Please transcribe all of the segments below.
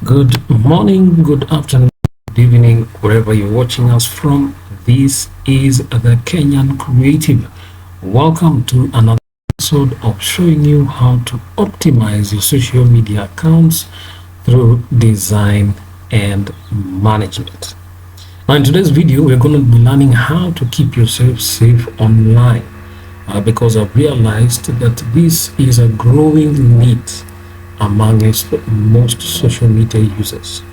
Good morning, good afternoon, good evening, wherever you're watching us from. This is the Kenyan Creative. Welcome to another episode of showing you how to optimize your social media accounts through design and management. Now, in today's video, we're going to be learning how to keep yourself safe online because I've realized that this is a growing need amongst most social media users.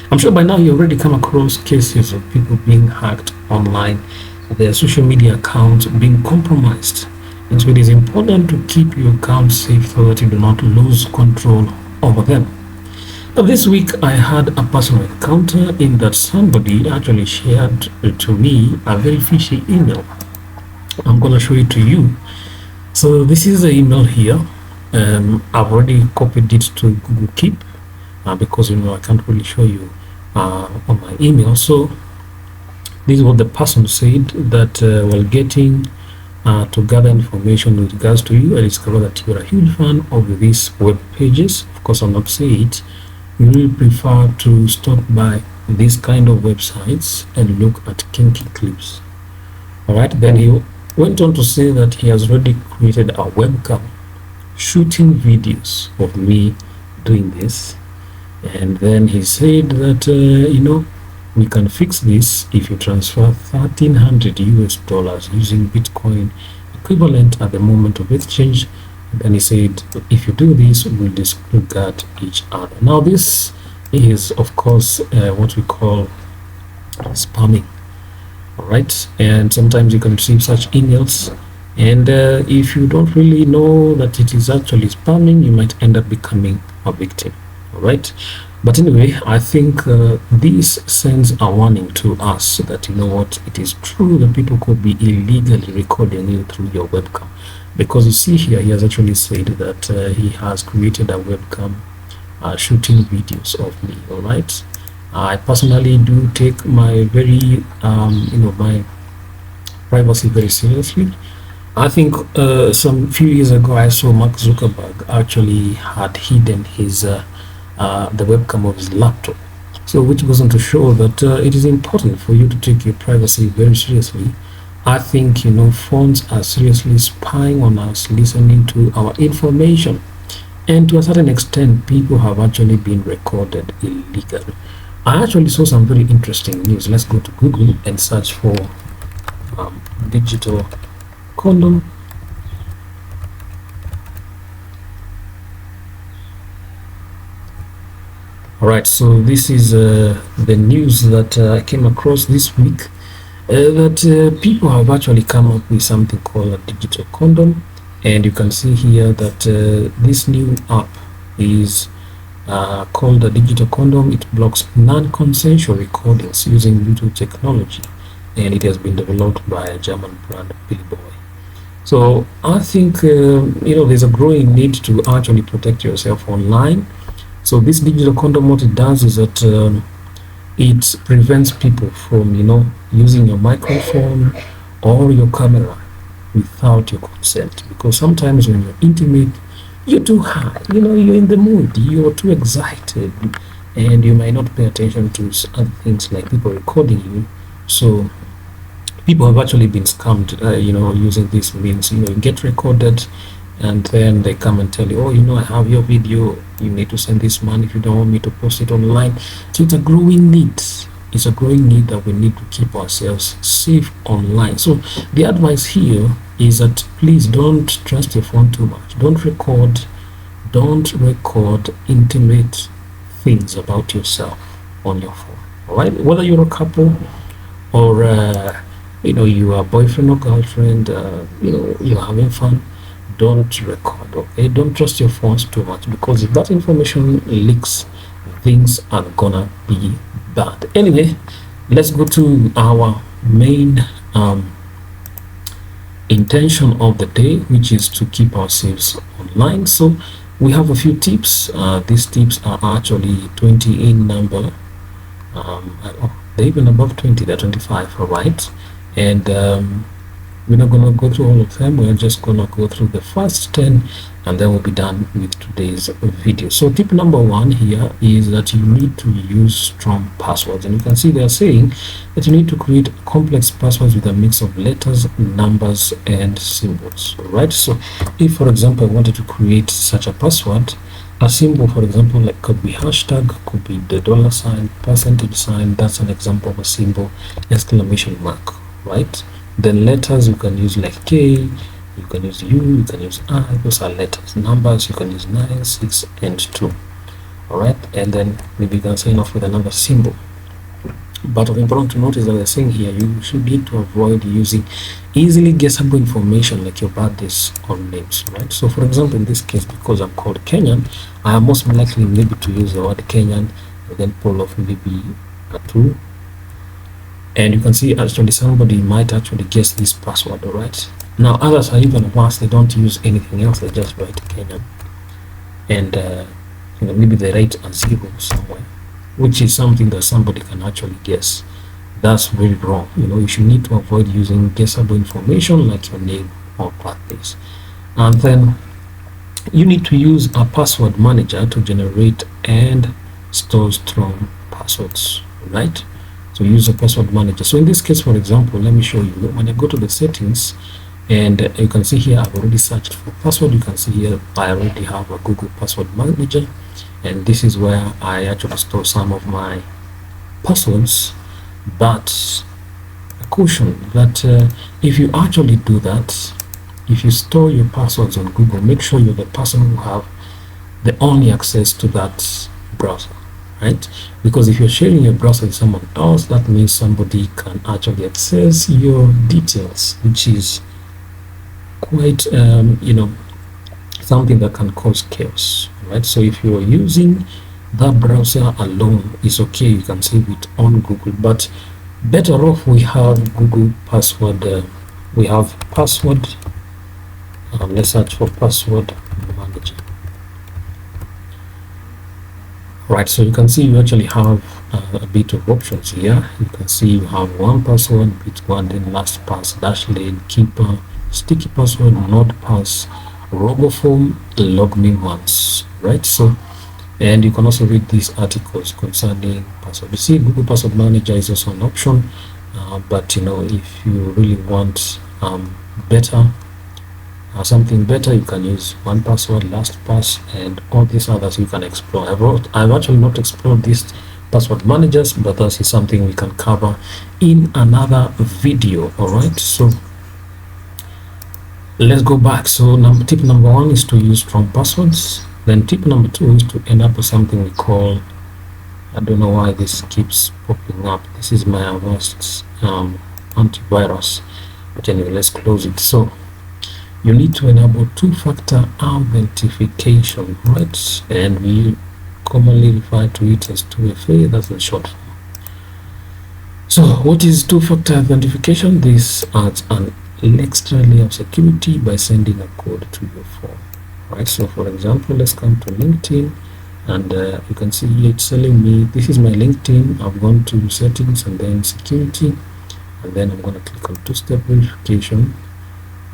I'm sure by now you already come across cases of people being hacked online, their social media accounts being compromised. And so it is important to keep your account safe so that you do not lose control over them. Now, this week I had a personal encounter in that somebody actually shared to me a very fishy email. I'm going to show it to you. So this is the email here. I've already copied it to Google Keep because I can't really show you on my email. So this is what the person said, that while getting to gather information with regards to you, I discovered that you are a huge fan of these web pages. Of course, I'm not saying it. You will prefer to stop by these kind of websites and look at kinky clips. All right. Then he went on to say that he has already created a webcam shooting videos of me doing this, and then he said that we can fix this if you transfer $1,300 using Bitcoin equivalent at the moment of exchange. And then he said, if you do this, we'll disregard each other. Now this is of course what we call spamming. All right, and sometimes you can receive such emails, and if you don't really know that it is actually spamming, you might end up becoming a victim. All right, but anyway, I think this sends a warning to us that it is true that people could be illegally recording you through your webcam, because you see here he has actually said that he has created a webcam shooting videos of me. All right, I personally do take my very my privacy very seriously. I think some few years ago I saw Mark Zuckerberg actually had hidden his the webcam of his laptop, so which goes on to show that it is important for you to take your privacy very seriously. I think phones are seriously spying on us, listening to our information, and to a certain extent people have actually been recorded illegally. I actually saw some very interesting news. Let's go to Google and search for digital condom. All right, so this is the news that I came across this week, that people have actually come up with something called a digital condom, and you can see here that this new app is called a digital condom. It blocks non-consensual recordings using Bluetooth technology, and it has been developed by a German brand, 𝗙𝗶𝗶𝗶. So I think there's a growing need to actually protect yourself online. So this digital condom, what it does is that it prevents people from using your microphone or your camera without your consent, because sometimes when you're intimate, you're too high, you're in the mood, you're too excited, and you might not pay attention to other things like people recording you. So people have actually been scammed using this means. You get recorded, and then they come and tell you, oh, I have your video, you need to send this money if you don't want me to post it online. So it's a growing need. It's a growing need that we need to keep ourselves safe online. So the advice here is that please don't trust your phone too much. Don't record intimate things about yourself on your phone. All right, whether you're a couple or you are boyfriend or girlfriend, you're having fun, don't record. Okay, don't trust your phones too much, because if that information leaks, things are gonna be bad. Anyway, let's go to our main intention of the day, which is to keep ourselves online. So we have a few tips. These tips are actually 20 in number. They're even above 20, they're 25. All right, and we're not going to go through all of them. We're just going to go through the first 10 and then we'll be done with today's video. So tip number one here is that you need to use strong passwords, and you can see they are saying that you need to create complex passwords with a mix of letters, numbers, and symbols. Right? So if, for example, I wanted to create such a password, a symbol, for example, like could be hashtag, could be the $sign, %sign, that's an example of a symbol, exclamation mark, right? Then letters, you can use like K, you can use U, you can use I, those are letters. Numbers, you can use 9, 6, and 2. Alright, and then maybe you can sign off with another symbol. But what's important to notice that they're saying here, you should need to avoid using easily guessable information like your birthdays or names, right? So for example, in this case, because I'm called Kenyan, I am most likely maybe to use the word Kenyan and then pull off maybe a 2. And you can see actually somebody might actually guess this password, all right? Now others are even worse, they don't use anything else, they just write Kenyan. And you know, maybe they write a 0 somewhere, which is something that somebody can actually guess. That's very wrong. You know, you should need to avoid using guessable information like your name or birthdays. And then you need to use a password manager to generate and store strong passwords, right? So use a password manager. So in this case, for example, let me show you. When I go to the settings, and you can see here I've already searched for password. You can see here I already have a Google password manager, and this is where I actually store some of my passwords. But a caution that if you actually do that, if you store your passwords on Google, make sure you're the person who have the only access to that browser, right? Because if you're sharing your browser with someone else, that means somebody can actually access your details, which is quite you know, something that can cause chaos, right? So if you're using that browser alone, it's okay, you can save it on Google, but better off we have Google password. We have password. Let's search for password manager. Right, so you can see you actually have a bit of options here. You can see you have one password, bit one, then last pass, dash lane, keeper, sticky password, not pass, roboform, log me once, right? So, and you can also read these articles concerning password. You see, Google Password Manager is also an option, but you know, if you really want better, something better, you can use one password, last pass, and all these others you can explore. I've actually not explored these password managers, but that is something we can cover in another video. All right, so let's go back. So tip number one is to use strong passwords. Then tip number two is to enable something we call, I don't know why this keeps popping up, this is my worst antivirus, but anyway, let's close it. So you need to enable two-factor authentication, right? And we commonly refer to it as 2FA, that's the short form. So what is two-factor authentication? This adds an extra layer of security by sending a code to your phone, right? So for example, let's come to LinkedIn, and you can see here it's telling me this is my LinkedIn. I've gone to settings and then security, and then I'm going to click on two-step verification,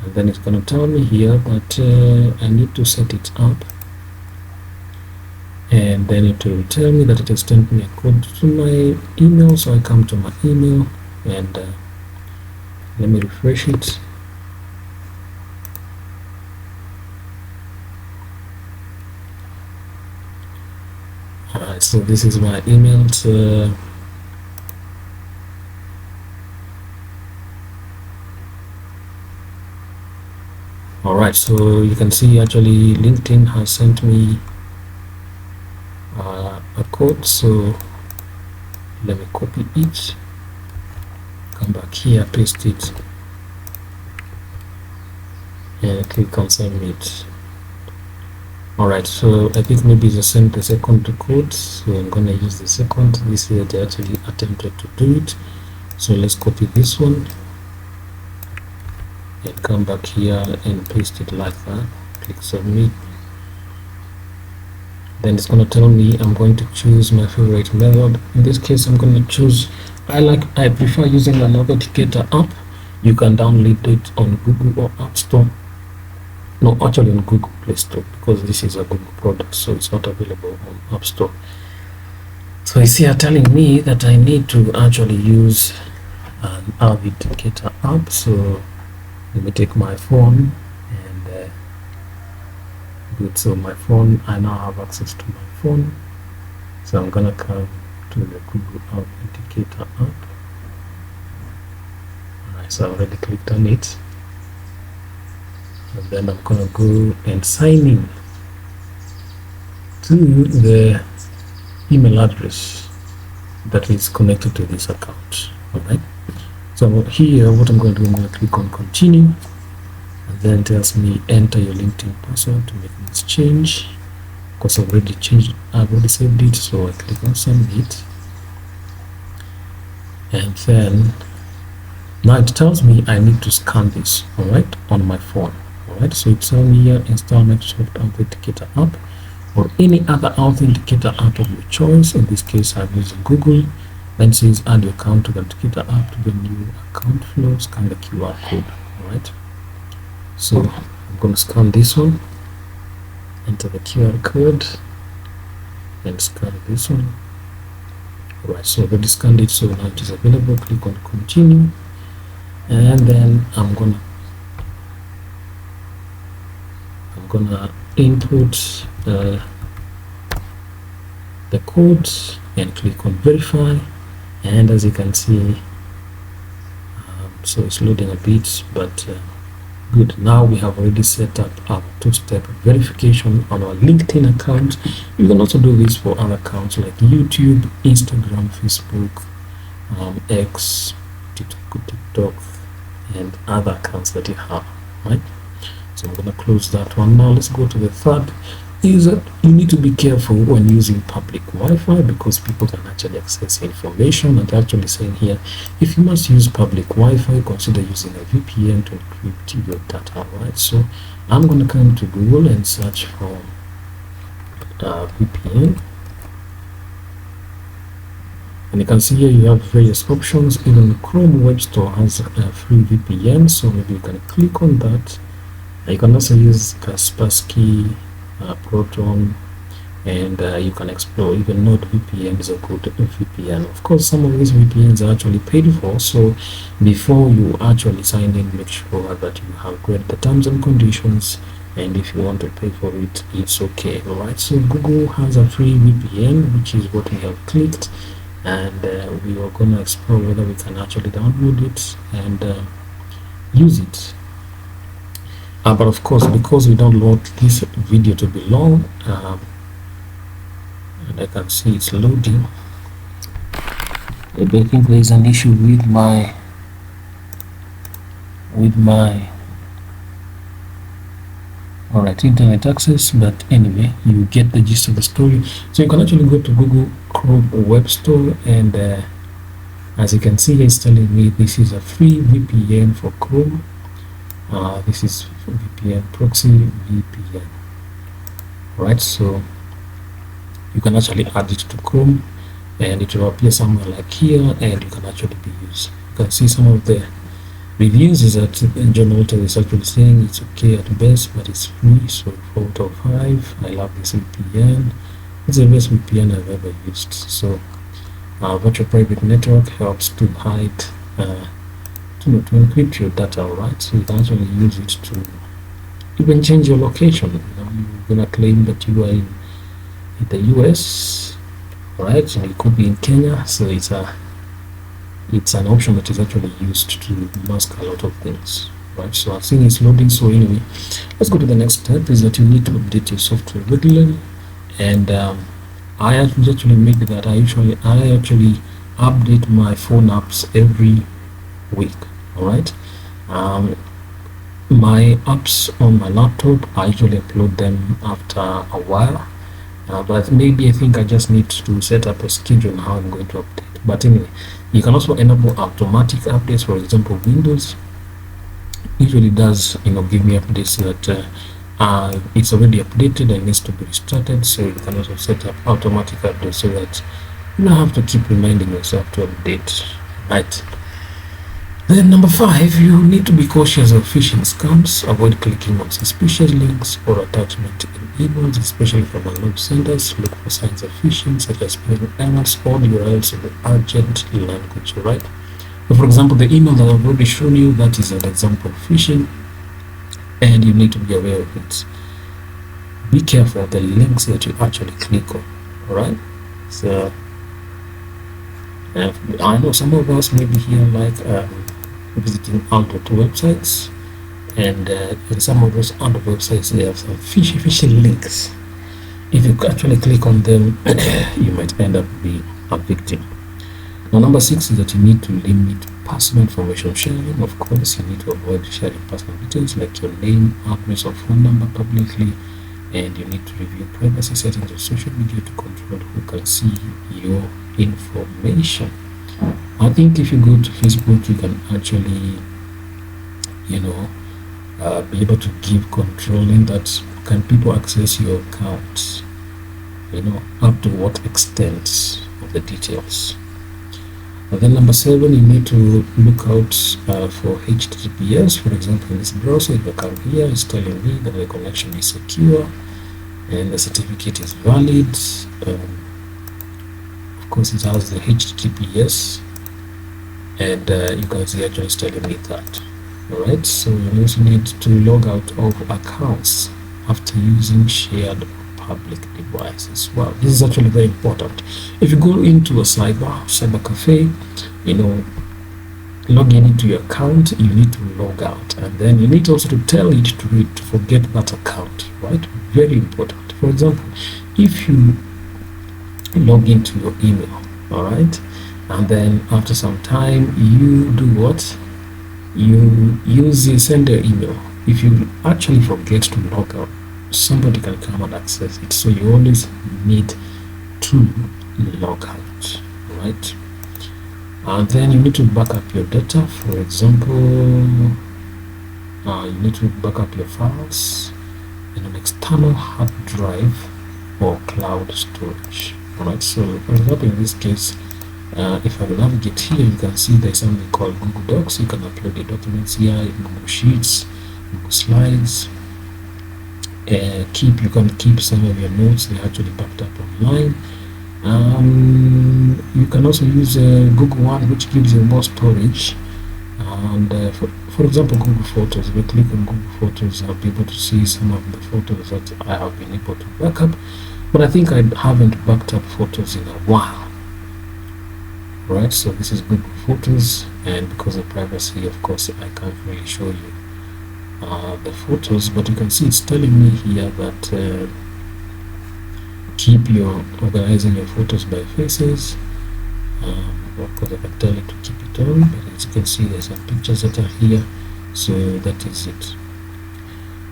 and then it's going to tell me here that I need to set it up, and then it will tell me that it has sent me a code to my email. So I come to my email, and let me refresh it. Alright, so this is my email. Alright, so you can see actually LinkedIn has sent me a code. So let me copy it, come back here, paste it, and click on submit. Alright, so I think maybe it's send the second code, so I'm gonna use the second. This is they actually attempted to do it, so let's copy this one and come back here and paste it like that. Click submit. Then it's going to tell me I'm going to choose my favorite method. In this case, I'm going to choose, I prefer using an authenticator app. You can download it on Google or App Store. no, actually on Google Play Store, because this is a Google product, so it's not available on App Store. So you see, you're telling me that I need to actually use an 𝗦𝗕𝗏𝗘 app. So let me take my phone and good. So my phone, I now have access to my phone. So I'm gonna come to the Google 𝗦𝗕𝗏𝗘 app. Alright, so I already clicked on it, and then I'm gonna go and sign in to the email address that is connected to this account. Alright, so here what I'm going to do, I'm going to click on continue, and then it tells me enter your LinkedIn password to make this change. Of course I've already saved it, so I click on submit, and then now it tells me I need to scan this, alright, on my phone. Alright, so it's telling me here install Microsoft Authenticator app or any other authenticator app of your choice. In this case I'm using Google. Then it says add your account to the authenticator app to the new account flow, scan the QR code. Alright, so I'm going to scan this one, enter the QR code, and scan this one. Alright, so I've already scanned it, so now it is available. Click on continue, and then I'm gonna input the code and click on verify, and as you can see, so it's loading a bit, but good. Now we have already set up our two-step verification on our LinkedIn account. You can also do this for other accounts like YouTube, Instagram, Facebook, X, TikTok, and other accounts that you have, right? So I'm going to close that one. Now let's go to the third. Is that you need to be careful when using public Wi-Fi, because people can actually access information. And they're actually saying here, if you must use public Wi-Fi, consider using a VPN to encrypt your data. Right, so I'm going to come to Google and search for VPN, and you can see here you have various options. Even Chrome Web Store has a free VPN, so maybe you can click on that. You can also use 𝗙𝗶𝗁𝗏𝗏, Proton, and you can explore. Even NordVPN is a good VPN. Of course, some of these VPNs are actually paid for, so before you actually sign in, make sure that you have read the terms and conditions, and if you want to pay for it, it's okay. All right, so Google has a free VPN, which is what we have clicked, and we are going to explore whether we can actually download it and use it. But of course, because we don't want this video to be long, and I can see it's loading, I think there is an issue with my alright, internet access, but anyway, you get the gist of the story. So you can actually go to Google Chrome Web Store, and as you can see, it's telling me this is a free VPN for Chrome. This is VPN proxy VPN. Right, so you can actually add it to Chrome, and it will appear somewhere like here, and you can actually be used. You can see some of the reviews is that John Walter is actually saying it's okay at best, but it's free, so 4 out of 5. I love this VPN. It's the best VPN I've ever used. So virtual private network helps to hide to encrypt your data. Right, so you can actually use it to even change your location. You're gonna claim that you are in the US, right? So it could be in Kenya, so it's an option that is actually used to mask a lot of things, right? So I've seen it's loading. So anyway, let's go to the next step. Is that you need to update your software regularly, and I actually make that. I actually update my phone apps every week. All right, my apps on my laptop, I usually upload them after a while, but maybe I think I just need to set up a schedule on how I'm going to update. But anyway, you can also enable automatic updates. For example, Windows usually does give me updates that it's already updated and needs to be restarted. So you can also set up automatic updates so that you don't have to keep reminding yourself to update, right? Then number 5, you need to be cautious of phishing scams. Avoid clicking on suspicious links or attachment in emails, especially from unknown senders. Look for signs of phishing, such as spelling errors or URLs in the urgent language, right? So for example, the email that I've already shown you, that is an example of phishing, and you need to be aware of it. Be careful of the links that you actually click on, all right? So I know some of us may be here like visiting other websites, and in some of those other websites they have some fishy links. If you actually click on them, you might end up being a victim. Now, number 6 is that you need to limit personal information sharing. Of course, you need to avoid sharing personal details like your name, address, or phone number publicly, and you need to review privacy settings on social media to control who can see your information. I think if you go to Facebook, you can actually, be able to give control in that can people access your account, up to what extent of the details. And then number 7, you need to look out for HTTPS. For example, in this browser, if I come here, it's telling me that the connection is secure and the certificate is valid. Of course, it has the HTTPS, and you can see actually it's telling me that. Alright, so you also need to log out of accounts after using shared public devices. Wow, this is actually very important. If you go into a cyber cafe, log into your account, you need to log out, and then you need also to tell it to forget that account, right? Very important. For example, if you log into your email, all right, and then after some time you do what? You use the sender email. If you actually forget to log out, somebody can come and access it, so you always need to log out, right? And then you need to back up your data. For example, you need to back up your files in an external hard drive or cloud storage. Alright, so for example, in this case, if I navigate here, you can see there's something called Google Docs. You can upload the documents here, Google Sheets, Google Slides. You can keep some of your notes. They're actually backed up online. You can also use Google One, which gives you more storage. And for example, Google Photos. If you click on Google Photos, I'll be able to see some of the photos that I have been able to back up. But I think I haven't backed up photos in a while. Right, so this is Google Photos, and because of privacy, of course, I can't really show you the photos, but you can see it's telling me here that keep your organizing your photos by faces. Of course, I can tell it to keep it on, but as you can see, there's some pictures that are here, so that is it.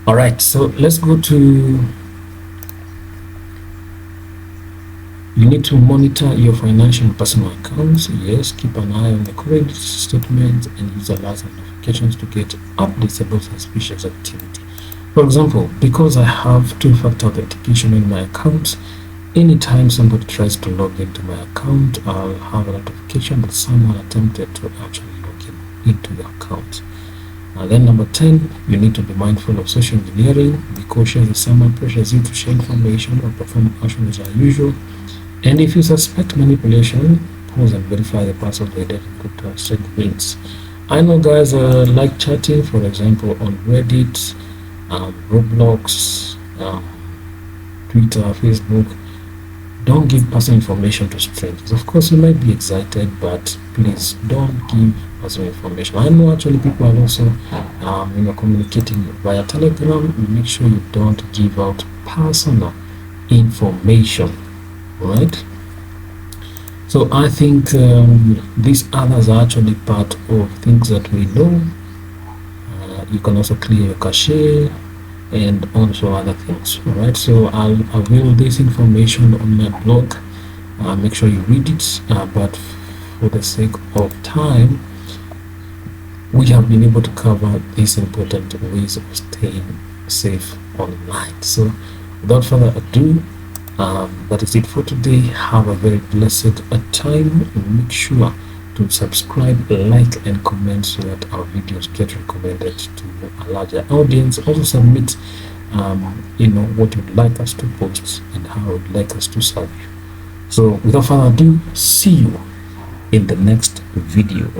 All right, so let's go to. You need to monitor your financial and personal accounts. Yes, keep an eye on the credit statement and use alerts and notifications to get updates about suspicious activity. For example, because I have two-factor authentication in my account, anytime somebody tries to log into my account, I'll have a notification that someone attempted to actually log into your account. Then number 10, you need to be mindful of social engineering. Be cautious if someone pressures you to share information or perform actions as usual. And if you suspect manipulation, pause and verify the password by good trusted links. I know guys like chatting, for example, on Reddit, Roblox, Twitter, Facebook. Don't give personal information to strangers. Of course, you might be excited, but please don't give personal information. I know actually people are also communicating via Telegram. Make sure you don't give out personal information. Right, so I think these others are actually part of things that we know. You can also clear your cache and also other things. All right, so I'll avail this information on my blog. Make sure you read it, but for the sake of time, we have been able to cover these important ways of staying safe online. So without further ado, that is it for today. Have a very blessed time. Make sure to subscribe, like, and comment so that our videos get recommended to a larger audience. Also submit what you'd like us to post and how you'd like us to serve you. So without further ado, see you in the next video.